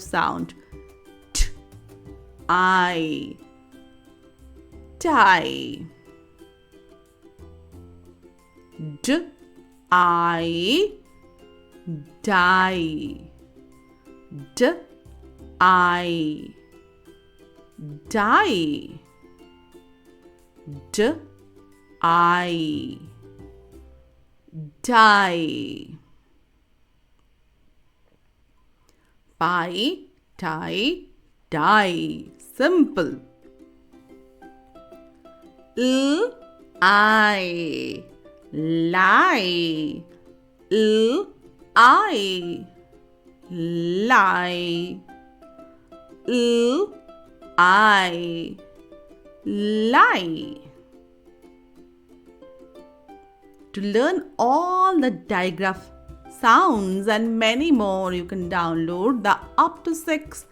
sound. T, I, tie. D, I, die. D, I, die. D, I, die. Pie, tie, die. Simple. L, I, lie. L, I, lie. L, I, lie. To learn all the digraph sounds and many more, you can download the up to 6